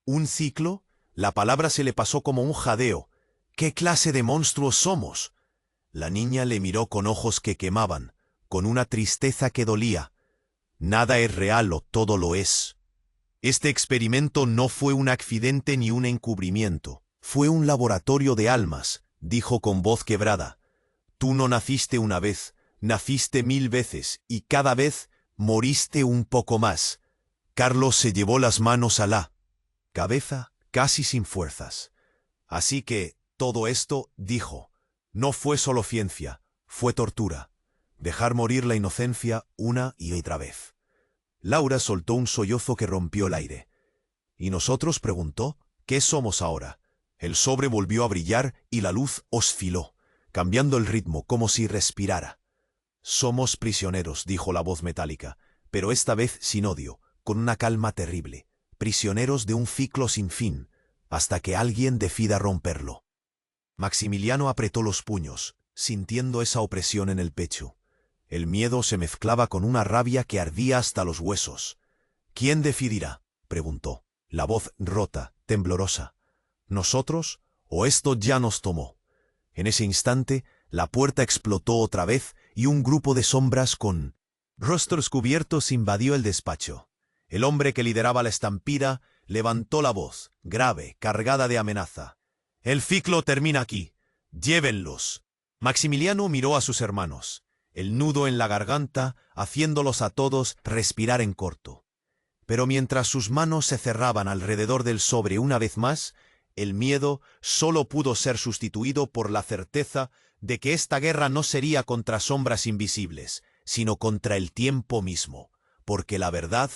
¿Un ciclo? La palabra se le pasó como un jadeo. ¿Qué clase de monstruos somos? La niña le miró con ojos que quemaban, con una tristeza que dolía. Nada es real o todo lo es. Este experimento no fue un accidente ni un encubrimiento. Fue un laboratorio de almas, dijo con voz quebrada. Tú no naciste una vez, naciste 1000 veces y cada vez moriste un poco más. Carlos se llevó las manos a la cabeza, casi sin fuerzas. Así que, todo esto, dijo, no fue solo ciencia, fue tortura. Dejar morir la inocencia una y otra vez. Laura soltó un sollozo que rompió el aire. ¿Y nosotros?, preguntó. ¿Qué somos ahora? El sobre volvió a brillar y la luz osciló, cambiando el ritmo como si respirara. Somos prisioneros, dijo la voz metálica, pero esta vez sin odio, con una calma terrible. Prisioneros de un ciclo sin fin, hasta que alguien decida romperlo. Maximiliano apretó los puños, sintiendo esa opresión en el pecho. El miedo se mezclaba con una rabia que ardía hasta los huesos. ¿Quién decidirá?, preguntó, la voz rota, temblorosa. ¿Nosotros o esto ya nos tomó? En ese instante, la puerta explotó otra vez y un grupo de sombras con rostros cubiertos invadió el despacho. El hombre que lideraba la estampida levantó la voz, grave, cargada de amenaza. «El ciclo termina aquí. Llévenlos». Maximiliano miró a sus hermanos, el nudo en la garganta, haciéndolos a todos respirar en corto. Pero mientras sus manos se cerraban alrededor del sobre una vez más, el miedo solo pudo ser sustituido por la certeza de que esta guerra no sería contra sombras invisibles, sino contra el tiempo mismo, porque la verdad,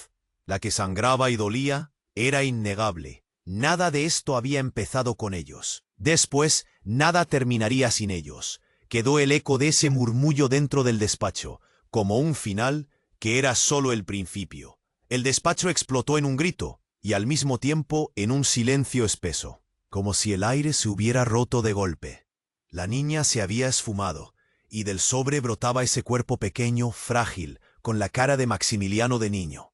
la que sangraba y dolía, era innegable. Nada de esto había empezado con ellos. Después, nada terminaría sin ellos. Quedó el eco de ese murmullo dentro del despacho, como un final que era solo el principio. El despacho explotó en un grito, y al mismo tiempo en un silencio espeso, como si el aire se hubiera roto de golpe. La niña se había esfumado, y del sobre brotaba ese cuerpo pequeño, frágil, con la cara de Maximiliano de niño.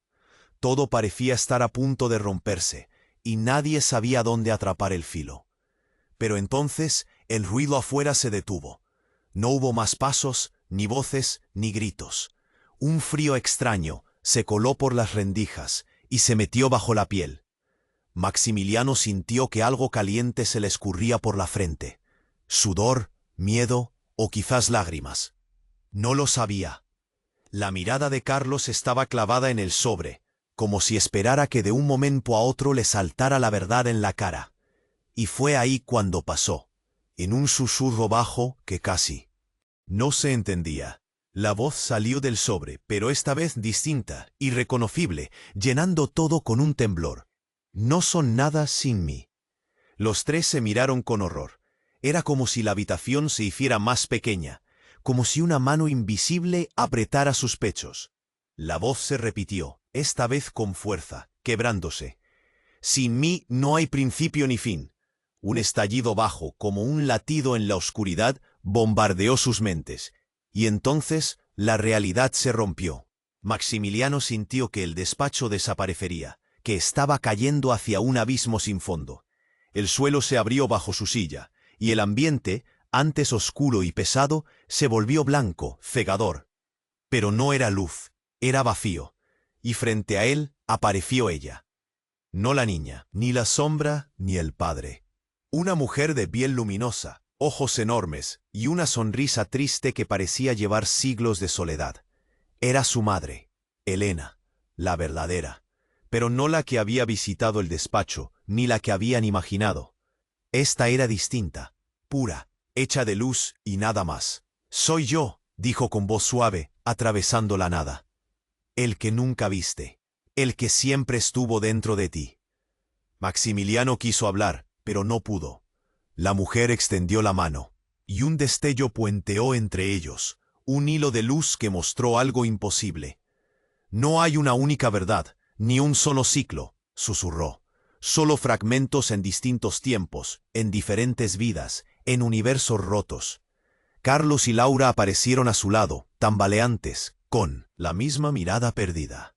Todo parecía estar a punto de romperse, y nadie sabía dónde atrapar el filo. Pero entonces el ruido afuera se detuvo. No hubo más pasos, ni voces, ni gritos. Un frío extraño se coló por las rendijas y se metió bajo la piel. Maximiliano sintió que algo caliente se le escurría por la frente. Sudor, miedo o quizás lágrimas. No lo sabía. La mirada de Carlos estaba clavada en el sobre, como si esperara que de un momento a otro le saltara la verdad en la cara. Y fue ahí cuando pasó, en un susurro bajo que casi no se entendía. La voz salió del sobre, pero esta vez distinta, irreconocible, llenando todo con un temblor. «No son nada sin mí». Los tres se miraron con horror. Era como si la habitación se hiciera más pequeña, como si una mano invisible apretara sus pechos. La voz se repitió, esta vez con fuerza, quebrándose. «Sin mí no hay principio ni fin». Un estallido bajo, como un latido en la oscuridad, bombardeó sus mentes. Y entonces la realidad se rompió. Maximiliano sintió que el despacho desaparecería, que estaba cayendo hacia un abismo sin fondo. El suelo se abrió bajo su silla, y el ambiente, antes oscuro y pesado, se volvió blanco, cegador. Pero no era luz, era vacío, y frente a él apareció ella. No la niña, ni la sombra, ni el padre. Una mujer de piel luminosa, ojos enormes y una sonrisa triste que parecía llevar siglos de soledad. Era su madre, Elena, la verdadera, pero no la que había visitado el despacho, ni la que habían imaginado. Esta era distinta, pura, hecha de luz y nada más. «Soy yo», dijo con voz suave, atravesando la nada. «El que nunca viste, el que siempre estuvo dentro de ti». Maximiliano quiso hablar, pero no pudo. La mujer extendió la mano, y un destello puenteó entre ellos, un hilo de luz que mostró algo imposible. «No hay una única verdad, ni un solo ciclo», susurró. «Solo fragmentos en distintos tiempos, en diferentes vidas, en universos rotos». Carlos y Laura aparecieron a su lado, tambaleantes, con la misma mirada perdida.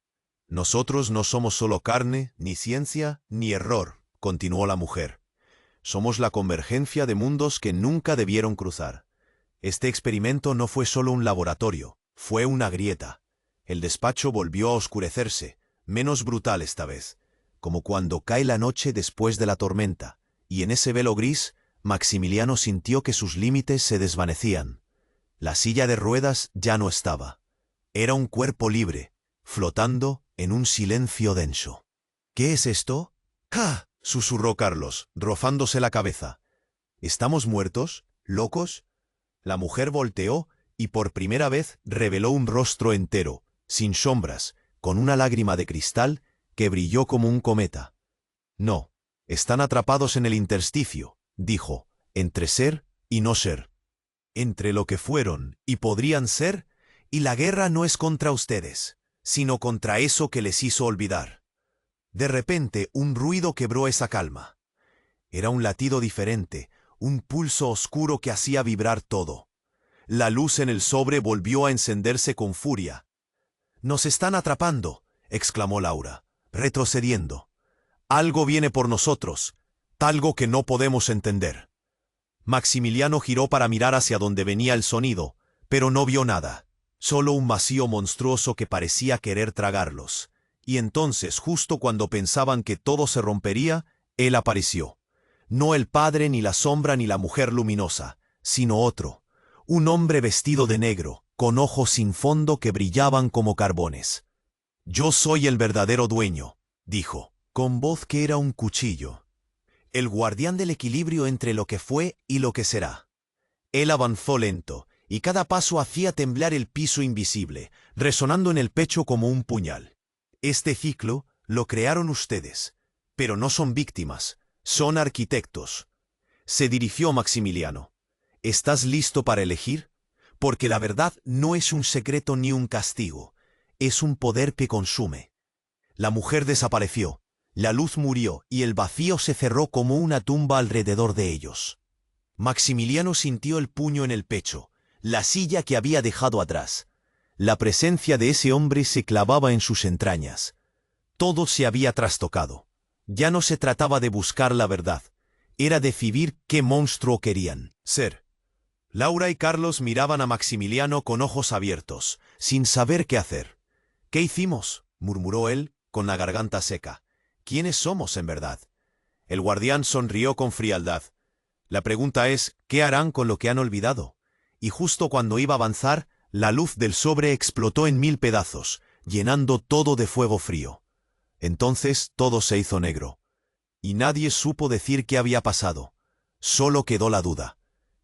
«Nosotros no somos solo carne, ni ciencia, ni error», continuó la mujer. «Somos la convergencia de mundos que nunca debieron cruzar. Este experimento no fue solo un laboratorio, fue una grieta. El despacho volvió a oscurecerse, menos brutal esta vez, como cuando cae la noche después de la tormenta, y en ese velo gris, Maximiliano sintió que sus límites se desvanecían. La silla de ruedas ya no estaba. Era un cuerpo libre, flotando en un silencio denso. «¿Qué es esto?» «¡Ja!», susurró Carlos, rozándose la cabeza. «¿Estamos muertos? ¿Locos?». La mujer volteó y por primera vez reveló un rostro entero, sin sombras, con una lágrima de cristal que brilló como un cometa. No, están atrapados en el intersticio, dijo, entre ser y no ser. Entre lo que fueron y podrían ser, y la guerra no es contra ustedes, sino contra eso que les hizo olvidar. De repente, un ruido quebró esa calma. Era un latido diferente, un pulso oscuro que hacía vibrar todo. La luz en el sobre volvió a encenderse con furia. «¡Nos están atrapando!», exclamó Laura, retrocediendo. «Algo viene por nosotros, algo que no podemos entender». Maximiliano giró para mirar hacia donde venía el sonido, pero no vio nada, solo un vacío monstruoso que parecía querer tragarlos. Y entonces, justo cuando pensaban que todo se rompería, él apareció. No el padre, ni la sombra, ni la mujer luminosa, sino otro. Un hombre vestido de negro, con ojos sin fondo que brillaban como carbones. «Yo soy el verdadero dueño», dijo, con voz que era un cuchillo. «El guardián del equilibrio entre lo que fue y lo que será». Él avanzó lento, y cada paso hacía temblar el piso invisible, resonando en el pecho como un puñal. «Este ciclo lo crearon ustedes, pero no son víctimas, son arquitectos». Se dirigió Maximiliano. «¿Estás listo para elegir? Porque la verdad no es un secreto ni un castigo, es un poder que consume». La mujer desapareció, la luz murió y el vacío se cerró como una tumba alrededor de ellos. Maximiliano sintió el puño en el pecho, la silla que había dejado atrás. La presencia de ese hombre se clavaba en sus entrañas. Todo se había trastocado. Ya no se trataba de buscar la verdad, era decidir qué monstruo querían ser. Laura y Carlos miraban a Maximiliano con ojos abiertos, sin saber qué hacer. «¿Qué hicimos?», murmuró él, con la garganta seca. «¿Quiénes somos en verdad?». El guardián sonrió con frialdad. «La pregunta es, ¿qué harán con lo que han olvidado?». Y justo cuando iba a avanzar, la luz del sobre explotó en 1000 pedazos, llenando todo de fuego frío. Entonces todo se hizo negro. Y nadie supo decir qué había pasado. Solo quedó la duda.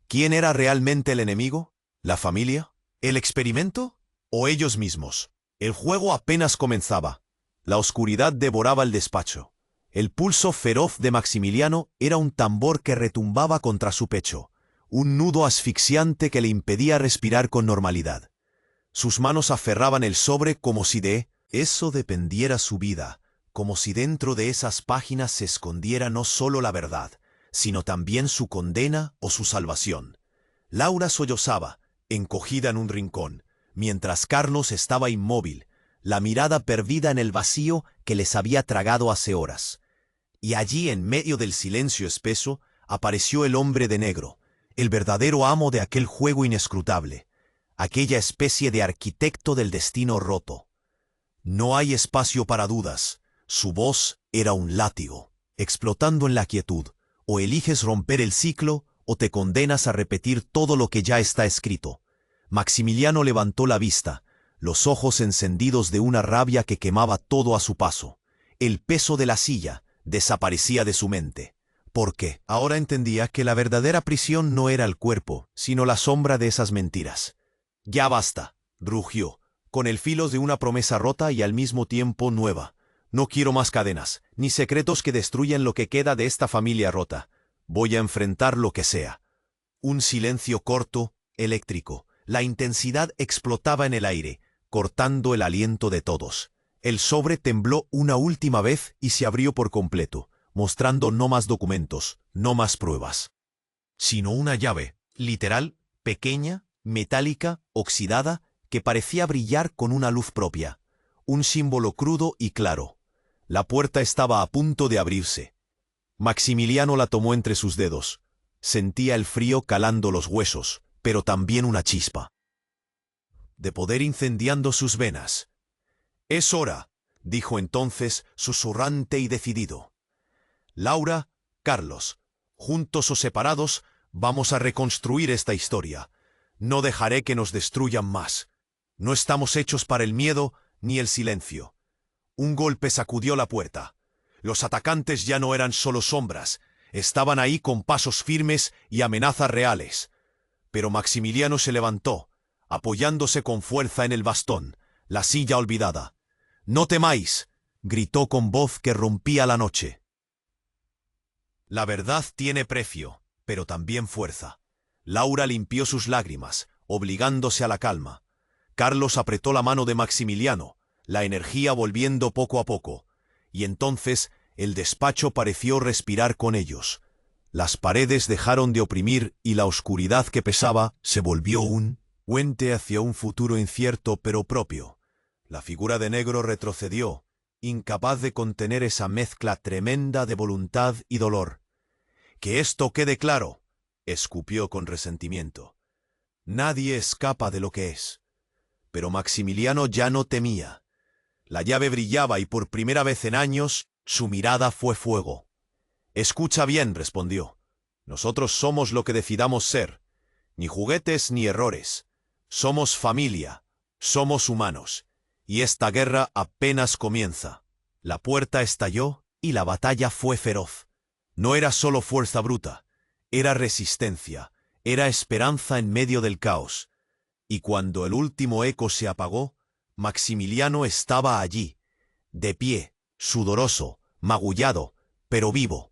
¿Quién era realmente el enemigo? ¿La familia? ¿El experimento? ¿O ellos mismos? El juego apenas comenzaba. La oscuridad devoraba el despacho. El pulso feroz de Maximiliano era un tambor que retumbaba contra su pecho, un nudo asfixiante que le impedía respirar con normalidad. Sus manos aferraban el sobre como si de eso dependiera su vida, como si dentro de esas páginas se escondiera no solo la verdad, sino también su condena o su salvación. Laura sollozaba, encogida en un rincón, mientras Carlos estaba inmóvil, la mirada perdida en el vacío que les había tragado hace horas. Y allí, en medio del silencio espeso, apareció el hombre de negro, el verdadero amo de aquel juego inescrutable, aquella especie de arquitecto del destino roto. No hay espacio para dudas, su voz era un látigo, explotando en la quietud. O eliges romper el ciclo, o te condenas a repetir todo lo que ya está escrito. Maximiliano levantó la vista, los ojos encendidos de una rabia que quemaba todo a su paso. El peso de la silla desaparecía de su mente, porque ahora entendía que la verdadera prisión no era el cuerpo, sino la sombra de esas mentiras. «Ya basta», rugió, con el filo de una promesa rota y al mismo tiempo nueva. «No quiero más cadenas, ni secretos que destruyan lo que queda de esta familia rota. Voy a enfrentar lo que sea». Un silencio corto, eléctrico. La intensidad explotaba en el aire, cortando el aliento de todos. El sobre tembló una última vez y se abrió por completo, mostrando no más documentos, no más pruebas, sino una llave, literal, pequeña, metálica, oxidada, que parecía brillar con una luz propia. Un símbolo crudo y claro. La puerta estaba a punto de abrirse. Maximiliano la tomó entre sus dedos. Sentía el frío calando los huesos, pero también una chispa de poder incendiando sus venas. «Es hora», dijo entonces, susurrante y decidido. «Laura, Carlos, juntos o separados, vamos a reconstruir esta historia. No dejaré que nos destruyan más. No estamos hechos para el miedo ni el silencio». Un golpe sacudió la puerta. Los atacantes ya no eran solo sombras, estaban ahí con pasos firmes y amenazas reales. Pero Maximiliano se levantó, apoyándose con fuerza en el bastón, la silla olvidada. No temáis, gritó con voz que rompía la noche. La verdad tiene precio, pero también fuerza. Laura limpió sus lágrimas, obligándose a la calma. Carlos apretó la mano de Maximiliano, la energía volviendo poco a poco, y entonces el despacho pareció respirar con ellos. Las paredes dejaron de oprimir y la oscuridad que pesaba se volvió un puente hacia un futuro incierto pero propio. La figura de negro retrocedió, incapaz de contener esa mezcla tremenda de voluntad y dolor. «Que esto quede claro», escupió con resentimiento. «Nadie escapa de lo que es». Pero Maximiliano ya no temía. La llave brillaba y por primera vez en años su mirada fue fuego. «Escucha bien», respondió. «Nosotros somos lo que decidamos ser. Ni juguetes ni errores. Somos familia. Somos humanos. Y esta guerra apenas comienza». La puerta estalló y la batalla fue feroz. No era solo fuerza bruta. Era resistencia. Era esperanza en medio del caos. Y cuando el último eco se apagó, Maximiliano estaba allí, de pie, sudoroso, magullado, pero vivo.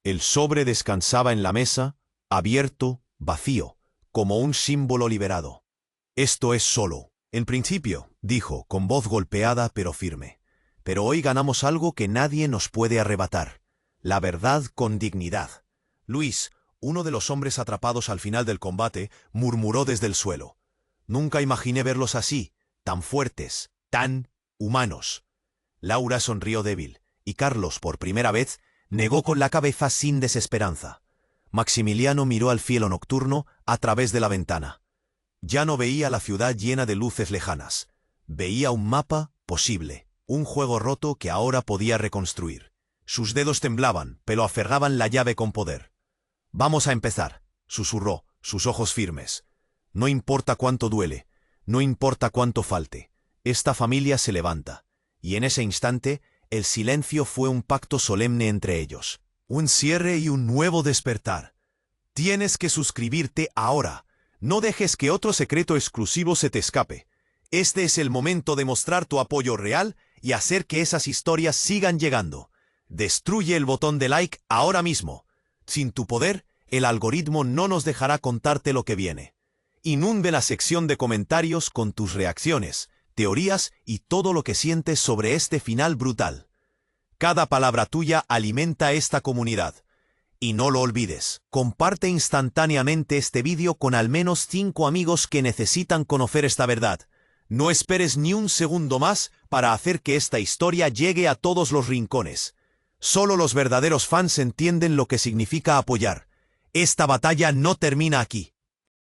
El sobre descansaba en la mesa, abierto, vacío, como un símbolo liberado. «Esto es solo. En principio», dijo, con voz golpeada pero firme. «Pero hoy ganamos algo que nadie nos puede arrebatar. La verdad con dignidad». Luis, uno de los hombres atrapados al final del combate, murmuró desde el suelo. «Nunca imaginé verlos así, tan fuertes, tan humanos». Laura sonrió débil, y Carlos, por primera vez, negó con la cabeza sin desesperanza. Maximiliano miró al cielo nocturno a través de la ventana. Ya no veía la ciudad llena de luces lejanas. Veía un mapa posible, un juego roto que ahora podía reconstruir. Sus dedos temblaban, pero aferraban la llave con poder. «Vamos a empezar», susurró, sus ojos firmes. «No importa cuánto duele, no importa cuánto falte, esta familia se levanta». Y en ese instante, el silencio fue un pacto solemne entre ellos. Un cierre y un nuevo despertar. «Tienes que suscribirte ahora. No dejes que otro secreto exclusivo se te escape. Este es el momento de mostrar tu apoyo real y hacer que esas historias sigan llegando. Destruye el botón de like ahora mismo. Sin tu poder, el algoritmo no nos dejará contarte lo que viene. Inunde la sección de comentarios con tus reacciones, teorías y todo lo que sientes sobre este final brutal. Cada palabra tuya alimenta esta comunidad. Y no lo olvides, comparte instantáneamente este vídeo con al menos 5 amigos que necesitan conocer esta verdad. No esperes ni un segundo más para hacer que esta historia llegue a todos los rincones. Solo los verdaderos fans entienden lo que significa apoyar. Esta batalla no termina aquí.